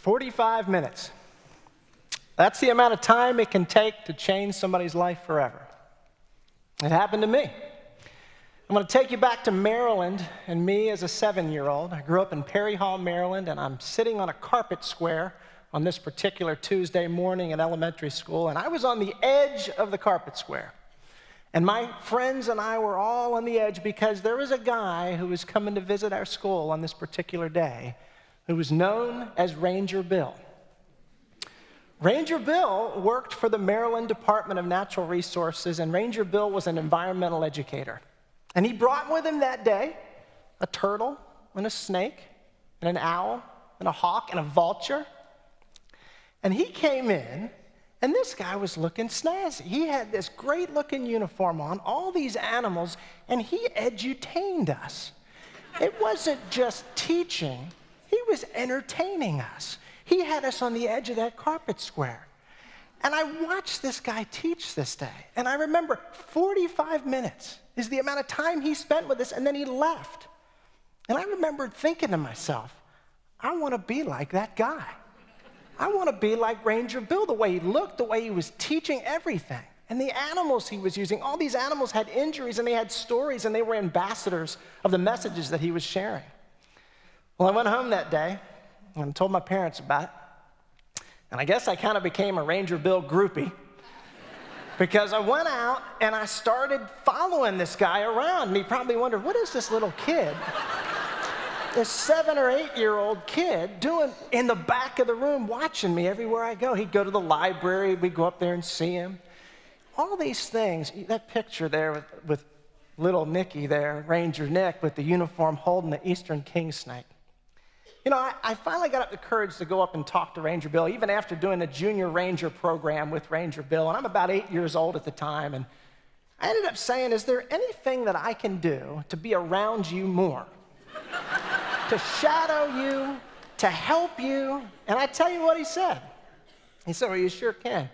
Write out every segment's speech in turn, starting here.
45 minutes. That's the amount of time it can take to change somebody's life forever. It happened to me. I'm going to take you back to Maryland and me as a 7-year-old. I grew up in Perry Hall, Maryland, and I'm sitting on a carpet square on this particular Tuesday morning in elementary school, and I was on the edge of the carpet square. And my friends and I were all on the edge because there was a guy who was coming to visit our school on this particular day who was known as Ranger Bill. Ranger Bill worked for the Maryland Department of Natural Resources, and Ranger Bill was an environmental educator. And he brought with him that day a turtle and a snake and an owl and a hawk and a vulture. And he came in, and this guy was looking snazzy. He had this great-looking uniform on, all these animals, and he edutained us. It wasn't just teaching. He was entertaining us. He had us on the edge of that carpet square. And I watched this guy teach this day. And I remember 45 minutes is the amount of time he spent with us, and then he left. And I remembered thinking to myself, I want to be like that guy. I want to be like Ranger Bill, the way he looked, the way he was teaching everything. And the animals he was using, all these animals had injuries, and they had stories, and they were ambassadors of the messages that he was sharing. Well, I went home that day and told my parents about it. And I guess I kind of became a Ranger Bill groupie because I went out and I started following this guy around. And he probably wondered, what is this little kid, this 7 or 8-year-old kid, doing in the back of the room watching me everywhere I go? He'd go to the library. We'd go up there and see him. All these things, that picture there with little Nicky there, Ranger Nick, with the uniform holding the Eastern king snake. You know, I finally got up the courage to go up and talk to Ranger Bill, even after doing the junior ranger program with Ranger Bill. And I'm about 8 years old at the time. And I ended up saying, is there anything that I can do to be around you more? To shadow you, to help you? And I tell you what he said. He said, well, you sure can.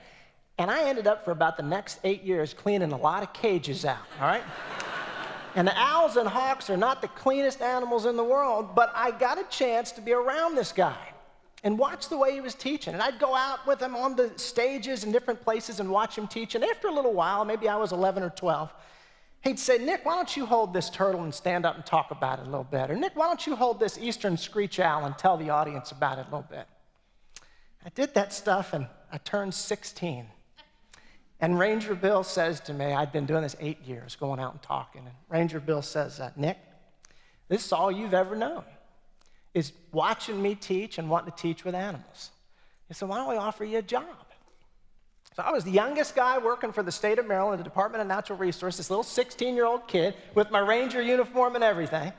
And I ended up for about the next 8 years cleaning a lot of cages out, all right? And the owls and hawks are not the cleanest animals in the world, but I got a chance to be around this guy and watch the way he was teaching. And I'd go out with him on the stages in different places and watch him teach. And after a little while, maybe I was 11 or 12, he'd say, Nick, why don't you hold this turtle and stand up and talk about it a little bit? Or Nick, why don't you hold this eastern screech owl and tell the audience about it a little bit? I did that stuff, and I turned 16. And Ranger Bill says to me, I'd been doing this 8 years, going out and talking. And Ranger Bill says, Nick, this is all you've ever known, is watching me teach and wanting to teach with animals. He said, why don't we offer you a job? So I was the youngest guy working for the state of Maryland, the Department of Natural Resources, this little 16-year-old kid with my ranger uniform and everything.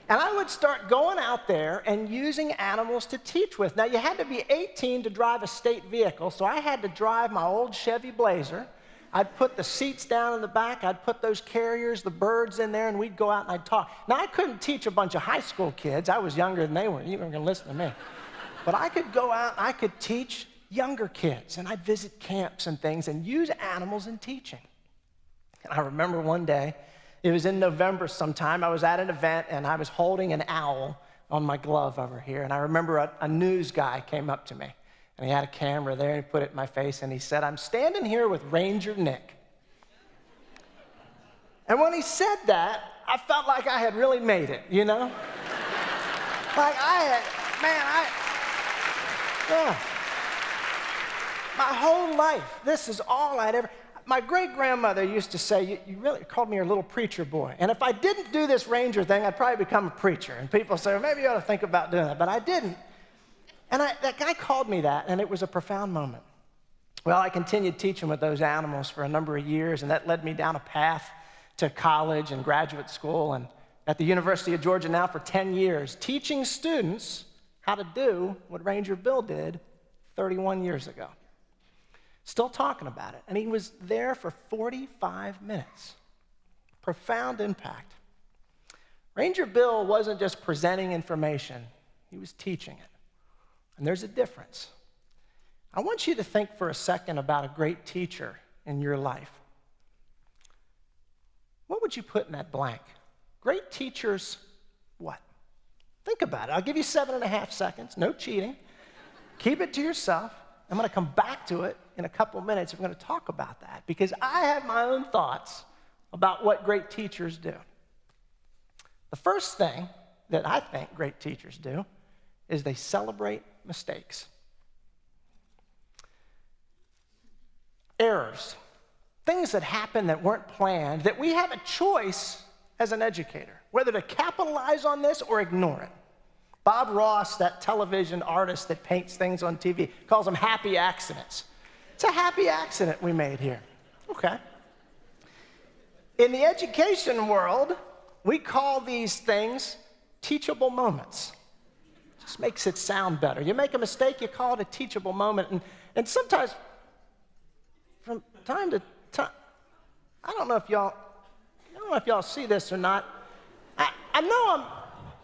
And I would start going out there and using animals to teach with. Now, you had to be 18 to drive a state vehicle, so I had to drive my old Chevy Blazer. I'd put the seats down in the back. I'd put those carriers, the birds in there, and we'd go out and I'd talk. Now, I couldn't teach a bunch of high school kids. I was younger than they were. You weren't going to listen to me. But I could go out and I could teach younger kids, and I'd visit camps and things and use animals in teaching. And I remember one day, it was in November sometime, I was at an event, and I was holding an owl on my glove over here. And I remember a news guy came up to me, and he had a camera there, and he put it in my face, and he said, I'm standing here with Ranger Nick. And when he said that, I felt like I had really made it, you know? Like yeah. My whole life, this is all I'd ever... My great-grandmother used to say, you really called me your little preacher boy. And if I didn't do this ranger thing, I'd probably become a preacher. And people say, well, maybe you ought to think about doing that. But I didn't. And that guy called me that, and it was a profound moment. Well, I continued teaching with those animals for a number of years, and that led me down a path to college and graduate school, and at the University of Georgia now for 10 years, teaching students how to do what Ranger Bill did 31 years ago. Still talking about it. And he was there for 45 minutes. Profound impact. Ranger Bill wasn't just presenting information. He was teaching it. And there's a difference. I want you to think for a second about a great teacher in your life. What would you put in that blank? Great teachers, what? Think about it. I'll give you 7.5 seconds. No cheating. Keep it to yourself. I'm going to come back to it in a couple of minutes. We're going to talk about that because I have my own thoughts about what great teachers do. The first thing that I think great teachers do is they celebrate mistakes. Errors, things that happen that weren't planned, that we have a choice as an educator, whether to capitalize on this or ignore it. Bob Ross, that television artist that paints things on TV, calls them happy accidents. It's a happy accident we made here. Okay. In the education world, we call these things teachable moments. Just makes it sound better. You make a mistake, you call it a teachable moment. And sometimes, from time to time, I don't know if y'all see this or not. I know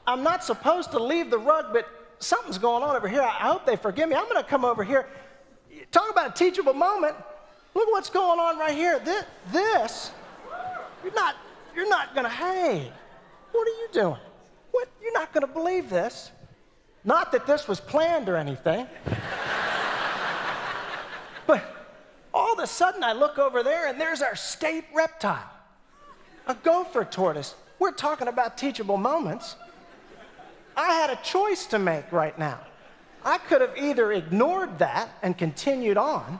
I'm not supposed to leave the rug, but something's going on over here. I hope they forgive me. I'm going to come over here. Talk about a teachable moment. Look what's going on right here. This, you're not going to, hey, what are you doing? What? You're not going to believe this. Not that this was planned or anything. But all of a sudden I look over there and there's our state reptile, a gopher tortoise. We're talking about teachable moments. I had a choice to make right now. I could have either ignored that and continued on,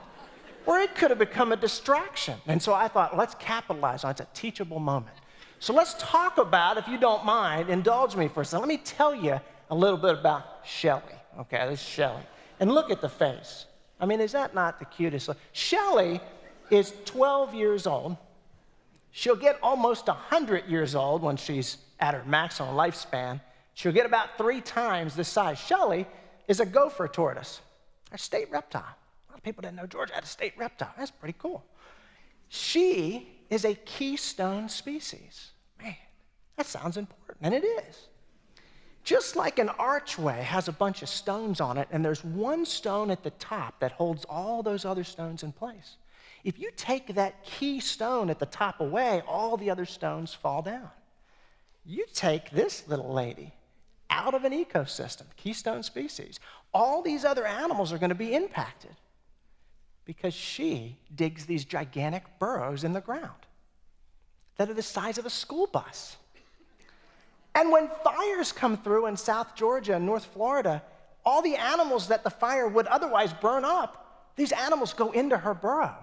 or it could have become a distraction. And so I thought, let's capitalize on it. It's a teachable moment. So let's talk about, if you don't mind, indulge me for a second. Let me tell you a little bit about Shelley. Okay, this is Shelley. And look at the face. I mean, is that not the cutest? Shelley is 12 years old. She'll get almost 100 years old when she's at her maximum lifespan. She'll get about 3 times this size. Shelley is a gopher tortoise, a state reptile. A lot of people didn't know Georgia had a state reptile. That's pretty cool. She is a keystone species. Man, that sounds important, and it is. Just like an archway has a bunch of stones on it, and there's one stone at the top that holds all those other stones in place. If you take that key stone at the top away, all the other stones fall down. You take this little lady out of an ecosystem, keystone species, all these other animals are going to be impacted because she digs these gigantic burrows in the ground that are the size of a school bus. And when fires come through in South Georgia and North Florida, all the animals that the fire would otherwise burn up, these animals go into her burrow.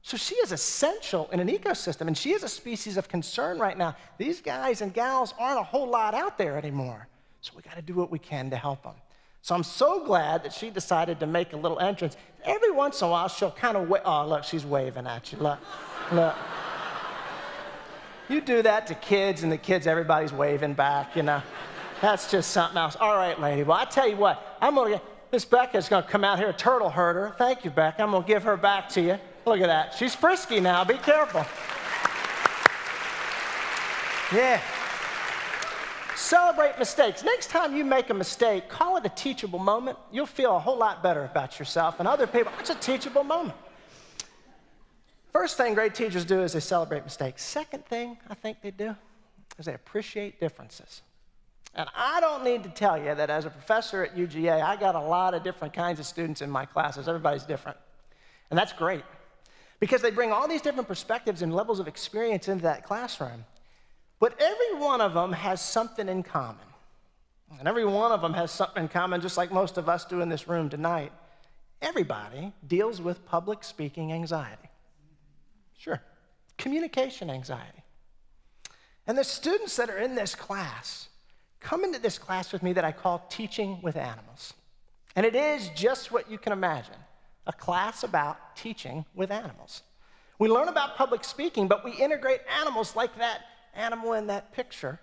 So she is essential in an ecosystem, and she is a species of concern right now. These guys and gals aren't a whole lot out there anymore, so we got to do what we can to help them. So I'm so glad that she decided to make a little entrance. Every once in a while, she'll kind of oh, look, she's waving at you. Look, look. You do that to kids, and the kids, everybody's waving back, you know. That's just something else. All right, lady, well, I tell you what, Miss Becca's going to come out here, a turtle herder. Thank you, Becca. I'm going to give her back to you. Look at that. She's frisky now. Be careful. Yeah. Celebrate mistakes. Next time you make a mistake, call it a teachable moment. You'll feel a whole lot better about yourself and other people. It's a teachable moment. First thing great teachers do is they celebrate mistakes. Second thing I think they do is they appreciate differences. And I don't need to tell you that as a professor at UGA, I got a lot of different kinds of students in my classes. Everybody's different. And that's great because they bring all these different perspectives and levels of experience into that classroom. But every one of them has something in common. And every one of them has something in common, just like most of us do in this room tonight. Everybody deals with public speaking anxiety. Sure. Communication anxiety. And the students that are in this class come into this class with me that I call Teaching with Animals. And it is just what you can imagine, a class about teaching with animals. We learn about public speaking, but we integrate animals like that animal in that picture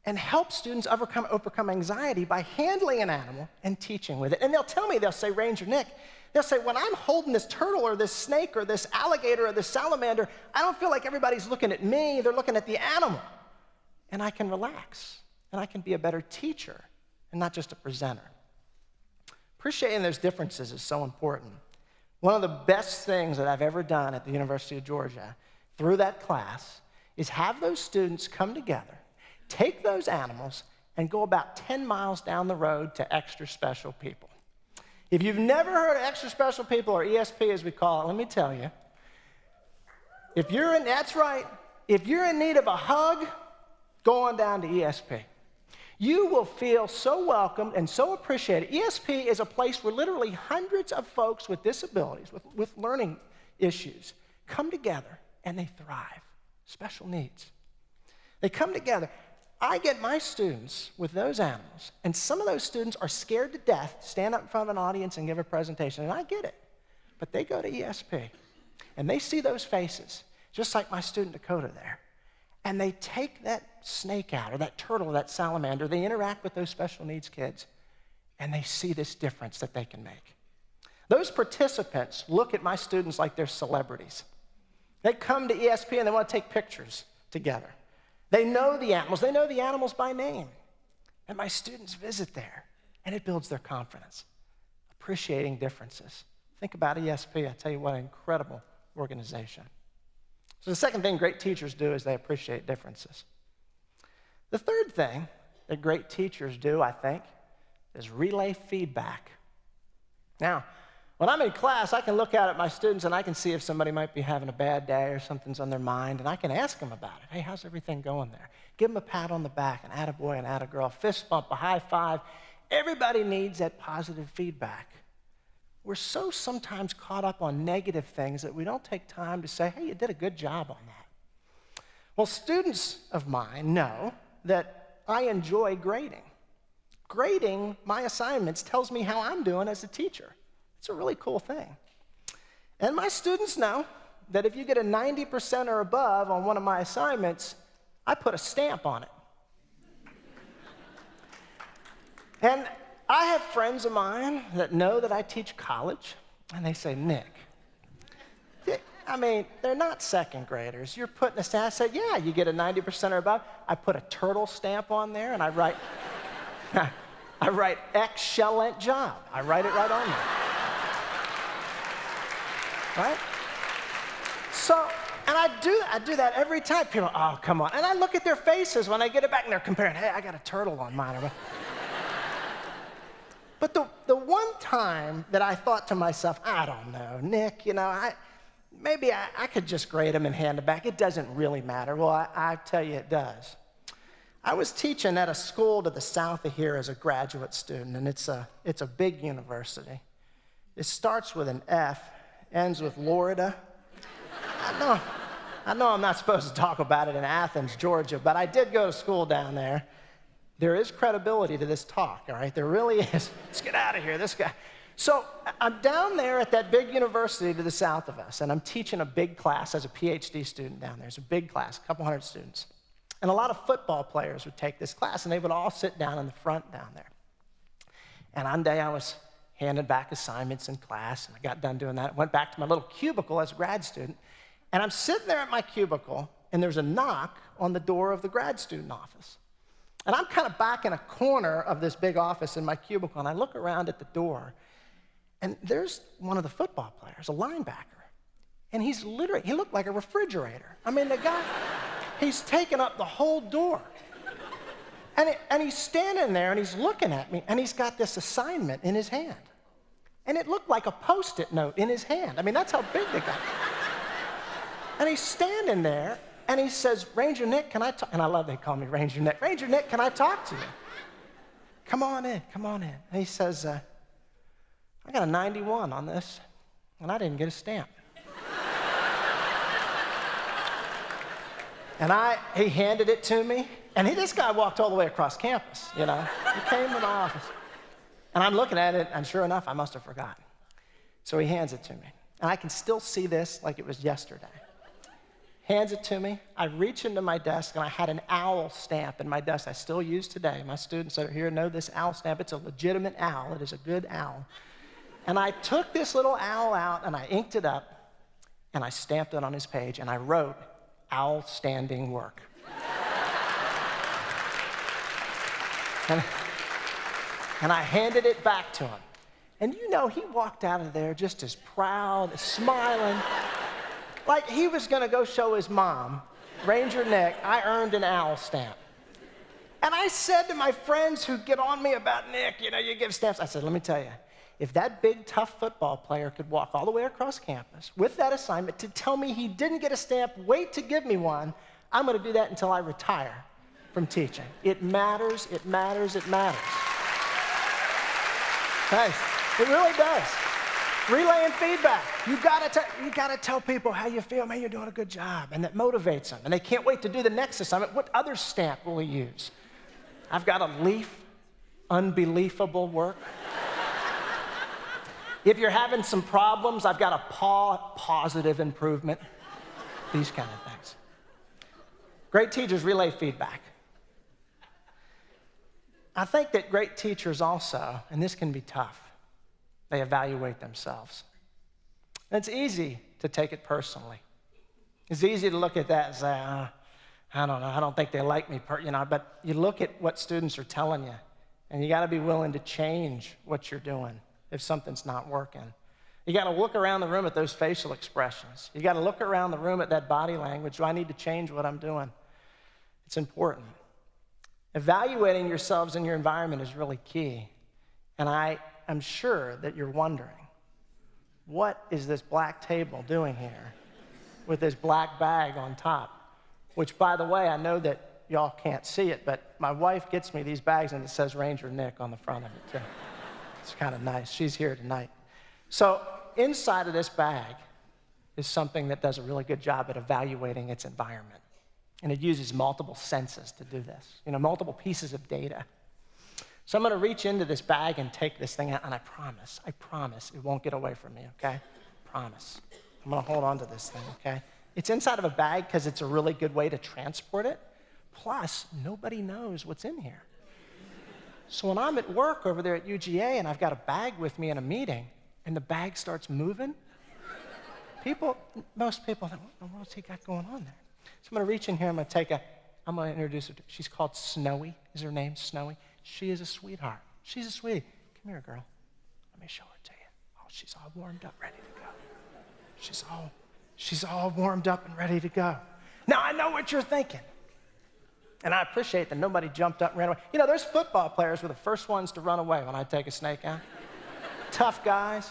and help students overcome anxiety by handling an animal and teaching with it. And they'll tell me, they'll say, Ranger Nick, they'll say, when I'm holding this turtle or this snake or this alligator or this salamander, I don't feel like everybody's looking at me, they're looking at the animal. And I can relax, and I can be a better teacher and not just a presenter. Appreciating those differences is so important. One of the best things that I've ever done at the University of Georgia through that class is have those students come together, take those animals, and go about 10 miles down the road to extra special people. If you've never heard of extra special people, or ESP as we call it, let me tell you, that's right, if you're in need of a hug, go on down to ESP. You will feel so welcomed and so appreciated. ESP is a place where literally hundreds of folks with disabilities, with learning issues, come together and they thrive. Special needs. They come together. I get my students with those animals, and some of those students are scared to death to stand up in front of an audience and give a presentation, and I get it. But they go to ESP, and they see those faces, just like my student Dakota there, and they take that snake out, or that turtle, or that salamander, they interact with those special needs kids, and they see this difference that they can make. Those participants look at my students like they're celebrities. They come to ESP and they want to take pictures together. They know the animals by name. And my students visit there, and it builds their confidence, appreciating differences. Think about ESP. I tell you what, an incredible organization. So the second thing great teachers do is they appreciate differences. The third thing that great teachers do, I think, is relay feedback. Now, when I'm in class, I can look out at my students and I can see if somebody might be having a bad day or something's on their mind, and I can ask them about it. Hey, how's everything going there? Give them a pat on the back, an attaboy, an attagirl, fist bump, a high five. Everybody needs that positive feedback. We're so sometimes caught up on negative things that we don't take time to say, hey, you did a good job on that. Well, students of mine know that I enjoy grading. Grading my assignments tells me how I'm doing as a teacher. It's a really cool thing. And my students know that if you get a 90% or above on one of my assignments, I put a stamp on it. And I have friends of mine that know that I teach college, and they say, Nick, they're not second graders. You're putting a stamp. I said, yeah, you get a 90% or above. I put a turtle stamp on there, and I write, excellent job. I write it right on there. Right? So, and I do that every time. People, oh, come on. And I look at their faces when I get it back, and they're comparing, hey, I got a turtle on mine. But the one time that I thought to myself, I don't know, Nick, maybe I could just grade them and hand them back. It doesn't really matter. Well, I tell you it does. I was teaching at a school to the south of here as a graduate student, and it's a big university. It starts with an F, ends with Florida. I know I'm not supposed to talk about it in Athens, Georgia, but I did go to school down there. There is credibility to this talk, all right? There really is. Let's get out of here, this guy. So I'm down there at that big university to the south of us, and I'm teaching a big class as a PhD student down there. It's a big class, a couple hundred students. And a lot of football players would take this class, and they would all sit down in the front down there. And one day I was handed back assignments in class, and I got done doing that. Went back to my little cubicle as a grad student, and I'm sitting there at my cubicle, and there's a knock on the door of the grad student office. And I'm kind of back in a corner of this big office in my cubicle, and I look around at the door, and there's one of the football players, a linebacker, and he looked like a refrigerator. The guy, he's taken up the whole door. And he's standing there, and he's looking at me, and he's got this assignment in his hand. And it looked like a Post-it note in his hand. That's how big the guy is. And he's standing there, and he says, Ranger Nick, can I talk? And I love they call me Ranger Nick. Ranger Nick, can I talk to you? Come on in. And he says, I got a 91 on this, and I didn't get a stamp. And he handed it to me, and this guy walked all the way across campus, He came to my office. And I'm looking at it, and sure enough, I must have forgotten. So he hands it to me. And I can still see this like it was yesterday. Hands it to me. I reach into my desk, and I had an owl stamp in my desk I still use today. My students that are here know this owl stamp. It's a legitimate owl. It is a good owl. And I took this little owl out, and I inked it up, and I stamped it on his page, and I wrote, outstanding work. And I handed it back to him. And he walked out of there just as proud, smiling, like he was going to go show his mom, Ranger Nick, I earned an owl stamp. And I said to my friends who get on me about, Nick, you give stamps. I said, let me tell you, if that big, tough football player could walk all the way across campus with that assignment to tell me he didn't get a stamp, wait to give me one, I'm going to do that until I retire from teaching. It matters, it matters, it matters. Nice. It really does. Relaying feedback. You gotta tell people how you feel. Man, you're doing a good job. And that motivates them. And they can't wait to do the next assignment. What other stamp will we use? I've got a leaf, unbelievable work. If you're having some problems, I've got a paw, positive improvement. These kind of things. Great teachers relay feedback. I think that great teachers also, and this can be tough, they evaluate themselves. And it's easy to take it personally. It's easy to look at that and say, I don't know, I don't think they like me, but you look at what students are telling you, and you gotta be willing to change what you're doing if something's not working. You gotta look around the room at those facial expressions. You gotta look around the room at that body language. Do I need to change what I'm doing? It's important. Evaluating yourselves in your environment is really key. And I'm sure that you're wondering, what is this black table doing here with this black bag on top? Which, by the way, I know that y'all can't see it, but my wife gets me these bags and it says Ranger Nick on the front of it too. It's kind of nice. She's here tonight. So inside of this bag is something that does a really good job at evaluating its environment. And it uses multiple senses to do this, multiple pieces of data. So I'm going to reach into this bag and take this thing out, and I promise it won't get away from me, okay? Promise. I'm going to hold on to this thing, okay? It's inside of a bag because it's a really good way to transport it. Plus, nobody knows what's in here. So when I'm at work over there at UGA and I've got a bag with me in a meeting and the bag starts moving, most people think, what's he got going on there? So I'm going to reach in here, I'm going to introduce her. She's called Snowy, is her name, Snowy. She is a sweetheart. She's a sweetie. Come here, girl. Let me show her to you. Oh, she's all warmed up, ready to go. She's all warmed up and ready to go. Now, I know what you're thinking. And I appreciate that nobody jumped up and ran away. There's football players who are the first ones to run away when I take a snake out. Tough guys.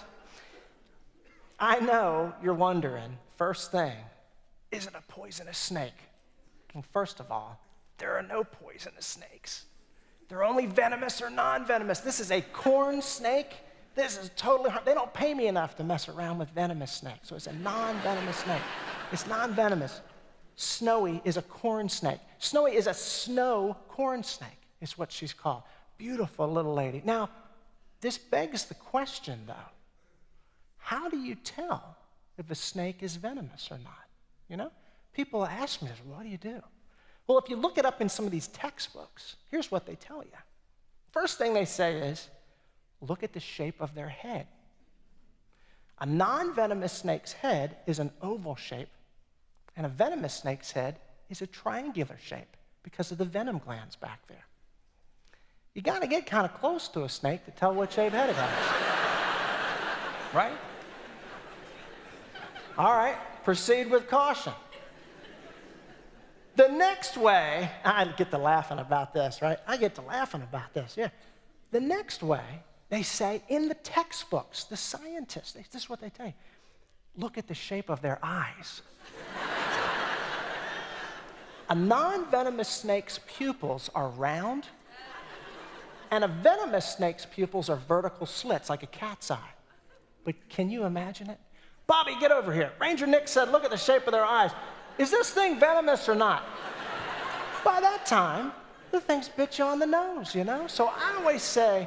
I know you're wondering, first thing, is it a poisonous snake? Well, first of all, there are no poisonous snakes. They're only venomous or non-venomous. This is a corn snake. This is totally hard. They don't pay me enough to mess around with venomous snakes. So it's a non-venomous snake. It's non-venomous. Snowy is a corn snake. Snowy is a snow corn snake, is what she's called. Beautiful little lady. Now, this begs the question, though. How do you tell if a snake is venomous or not? People ask me, what do you do? Well, if you look it up in some of these textbooks, here's what they tell you. First thing they say is, look at the shape of their head. A non-venomous snake's head is an oval shape, and a venomous snake's head is a triangular shape because of the venom glands back there. You got to get kind of close to a snake to tell what shape head it has. Right? All right, proceed with caution. The next way, I get to laughing about this, right? Yeah. The next way, they say in the textbooks, the scientists, this is what they tell you. Look at the shape of their eyes. A non-venomous snake's pupils are round, and a venomous snake's pupils are vertical slits, like a cat's eye. But can you imagine it? Bobby, get over here. Ranger Nick said, look at the shape of their eyes. Is this thing venomous or not? By that time, the thing's bit you on the nose, So I always say,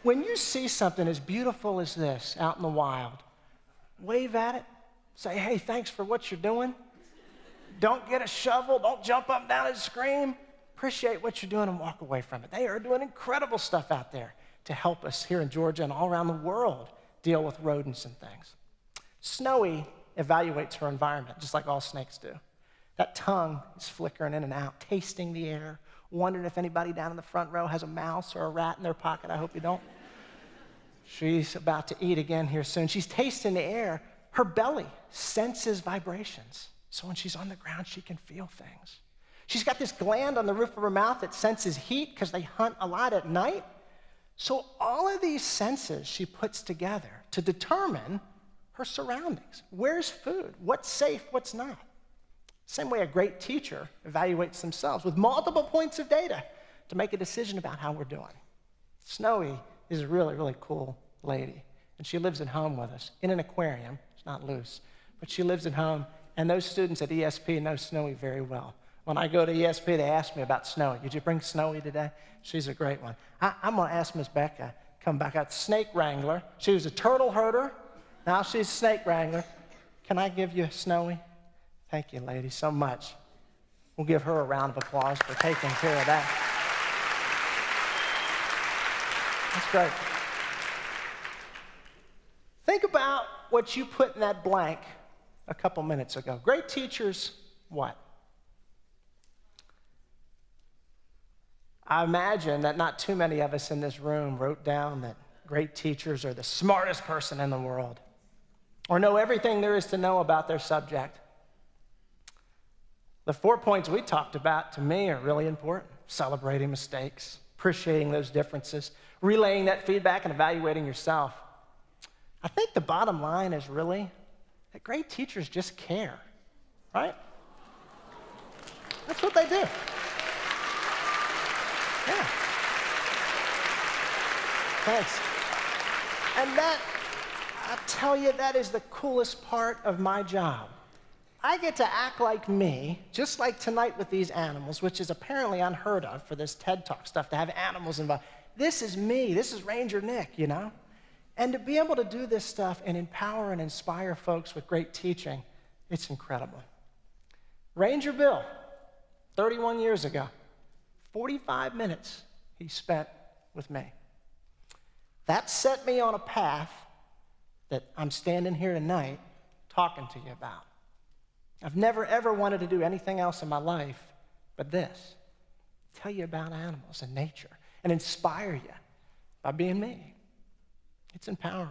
when you see something as beautiful as this out in the wild, wave at it, say, hey, thanks for what you're doing. Don't get a shovel, don't jump up and down and scream. Appreciate what you're doing and walk away from it. They are doing incredible stuff out there to help us here in Georgia and all around the world deal with rodents and things. Snowy evaluates her environment, just like all snakes do. That tongue is flickering in and out, tasting the air, wondering if anybody down in the front row has a mouse or a rat in their pocket. I hope you don't. She's about to eat again here soon. She's tasting the air. Her belly senses vibrations. So when she's on the ground, she can feel things. She's got this gland on the roof of her mouth that senses heat because they hunt a lot at night. So all of these senses she puts together to determine her surroundings. Where's food? What's safe? What's not? Same way a great teacher evaluates themselves with multiple points of data to make a decision about how we're doing. Snowy is a really, really cool lady, and she lives at home with us in an aquarium. It's not loose, but she lives at home, and those students at ESP know Snowy very well. When I go to ESP, they ask me about Snowy. Did you bring Snowy today? She's a great one. I'm going to ask Miss Becca, come back out, snake wrangler. She was a turtle herder. Now she's a snake wrangler. Can I give you Snowy? Thank you, lady, so much. We'll give her a round of applause for taking care of that. That's great. Think about what you put in that blank a couple minutes ago. Great teachers, what? I imagine that not too many of us in this room wrote down that great teachers are the smartest person in the world or know everything there is to know about their subject. The 4 points we talked about, to me, are really important. Celebrating mistakes, appreciating those differences, relaying that feedback, and evaluating yourself. I think the bottom line is really that great teachers just care, right? That's what they do. Yeah. Thanks. And that, I tell you, that is the coolest part of my job. I get to act like me, just like tonight with these animals, which is apparently unheard of for this TED Talk stuff, to have animals involved. This is me. This is Ranger Nick, you know? And to be able to do this stuff and empower and inspire folks with great teaching, it's incredible. Ranger Bill, 31 years ago, 45 minutes he spent with me. That set me on a path that I'm standing here tonight talking to you about. I've never, ever wanted to do anything else in my life but this. Tell you about animals and nature and inspire you by being me. It's empowering.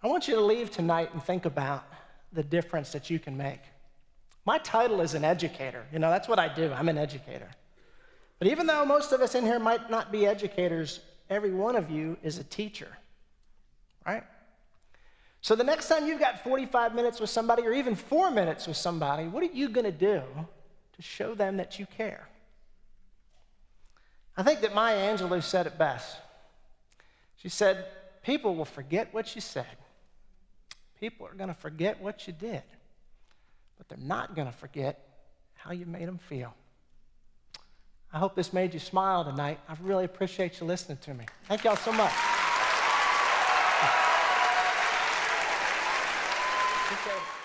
I want you to leave tonight and think about the difference that you can make. My title is an educator. You know, that's what I do. I'm an educator. But even though most of us in here might not be educators, every one of you is a teacher, right? So the next time you've got 45 minutes with somebody or even 4 minutes with somebody, what are you going to do to show them that you care? I think that Maya Angelou said it best. She said, people will forget what you said. People are going to forget what you did, but they're not going to forget how you made them feel. I hope this made you smile tonight. I really appreciate you listening to me. Thank y'all so much. Appreciate it.